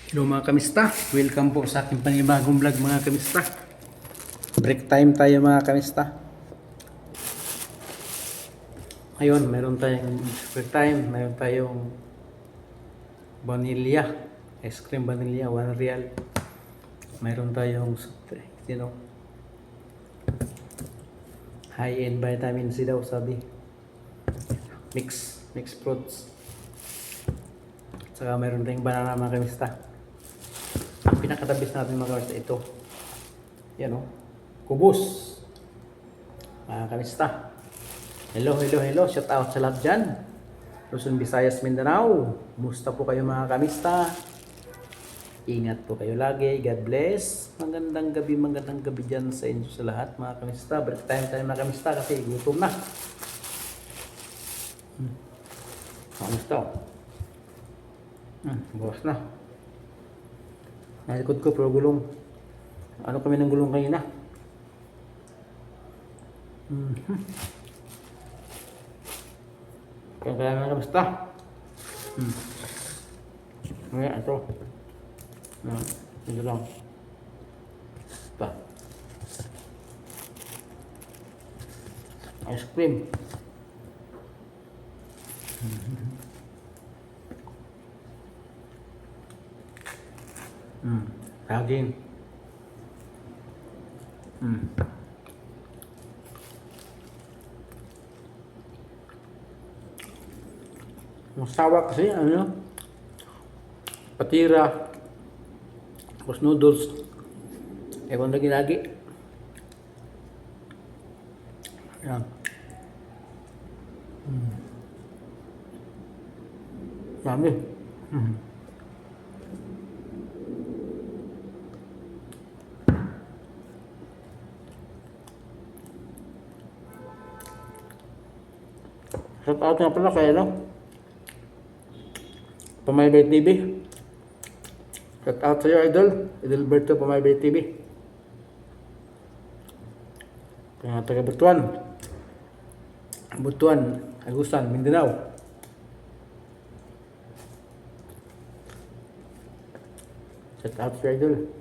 Hello mga kamista, welcome po sa aking panibagong vlog mga kamista. Break time tayo mga kamista. Ngayon, meron tayong break time, meron tayong vanilla, ice cream vanilla, 1 real. Meron tayong high-end vitamin C daw sabi. Mix fruits. Saka meron tayong banana mga kamista. Ang pinakatabis natin mga kamista ito. Yan o. Kubos. Mga kamista. Hello. Shout out sa lahat dyan. Luzon, Visayas, Mindanao. Musta po kayo mga kamista? Ingat po kayo lagi. God bless. Magandang gabi dyan sa inyo sa lahat mga kamista. Break time tayo mga kamista kasi gutom na. Kamista o. Bukas na. Nalikod ko pero gulong. Ano kami ng gulong kanina? Kaya na basta. Ngayon ito. Ito lang. Ito. Ice cream. Saging. Masawa kasi patira, tapos noodles, ewan lagi. Yan. Dami. Shout out nga pala kay Pamaybay TV. Shout out sa iyo, Idolberto Pamaybay TV. Taga Butuan, Agusan, Mindanao. Shout out sa Idol.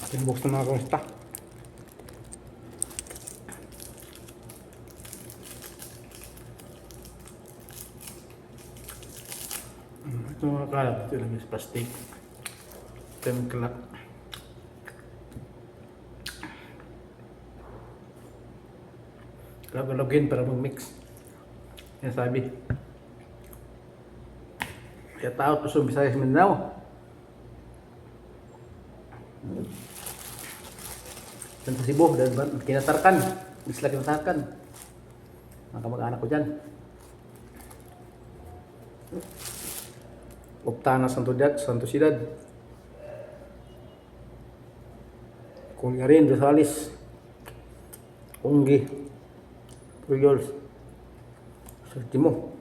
Ating box na mga kamista. Ito mga kalat, ito lang is plastic. Ito yung kalat. Galagin para mag-mix. Yan sabi. Kaya tao, Luzon, Visayas, Mindanao. Dan sa Cebu, kinatarkan. Isla kinatarkan. Mga kamag-anak ko dyan. Optana, Santo Ciudad. Culyarin, Rosales. Unggi. Puyols. Sartimo.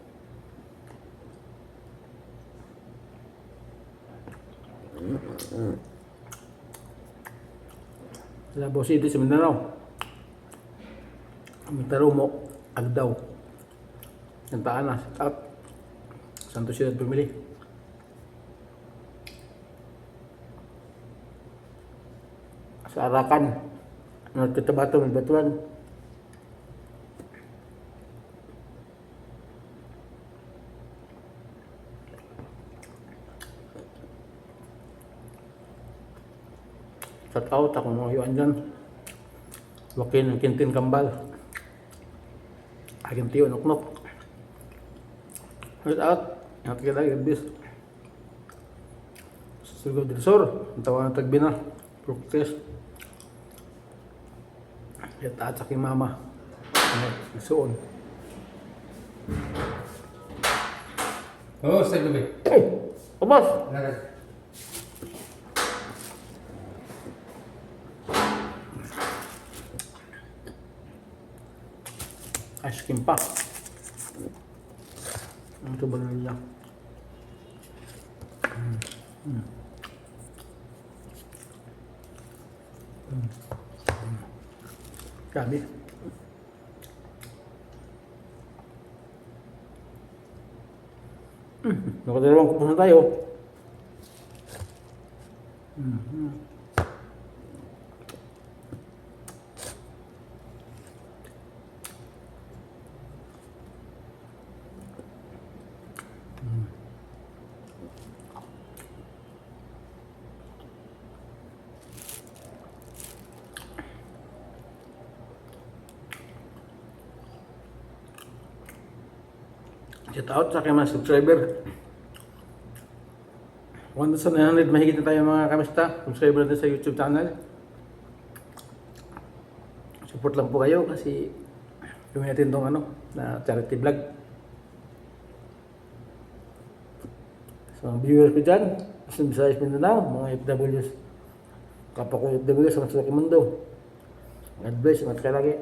Labos ito sa Mindanao. Mitarumo, Agdaw. Nantaan na, at Santo Ciudad bumili. Sa Arakan, North Cotabato, Batuan. Shout out ako mga iwan dyan. Joaquin Quintin Kambal. Aking tiyo, Nuknok. Shout out At kaya lagi, bis. Surgo del Sur, ang tawa ng tagbina. Practice. At at sa aking mama. Suon. Oo, sa gabi. Ay! Abas! Lagat. Ice cream pa. Ito ba nila? Grabe. Nakadalawang kupos na tayo. Shout out sa aking mga subscriber. 1,900 mahigit na tayo mga kamista. Subscriber natin sa YouTube channel. Support lang po kayo kasi gawin natin itong na charity vlog. So, ang viewers ko dyan, sa Visayas Mindanao, mga FWs. Kapag ko FWs sa masulaki mundo. God bless, ingat kayo lagi.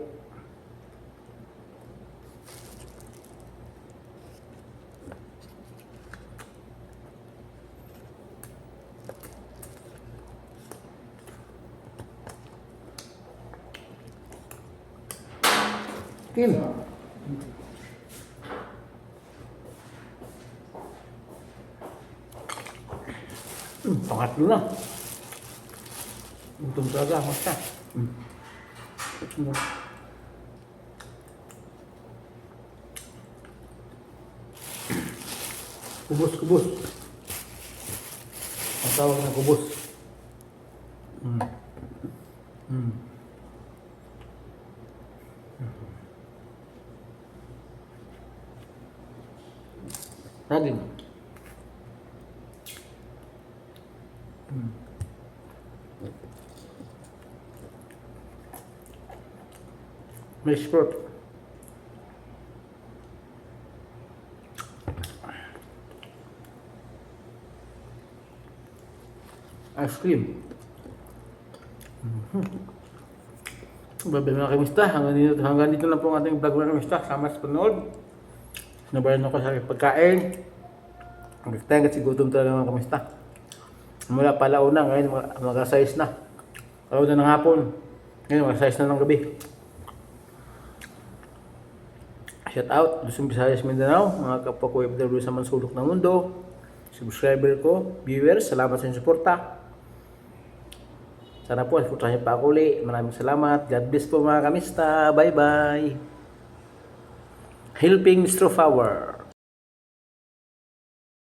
Kim. Pangatlo na. Untung talaga, basta. Kubus, kubus. Ang tawag na kubus. Tadi. May sprout. Ice cream. Babi mga kamista, hanggang dito lang po ang ating vlog mga kamista. Sama sa panood. Nabayan ako sa pagkain. Nagtayang kasi gutom talaga mga kamista. Mula pala una, ngayon mag-size na. Alauna ng hapon. Ngayon mag-size na ng gabi. Shout out, Luzon, Visayas, Mindanao, mga kapwa ko FW sa mansulok ng mundo. Subscriber ko, viewers, salamat sa inyong suporta. Sana po, supportahan niyo pa ako ulit. Maraming salamat. God bless po mga kamista. Bye-bye. Helping Mr. Power.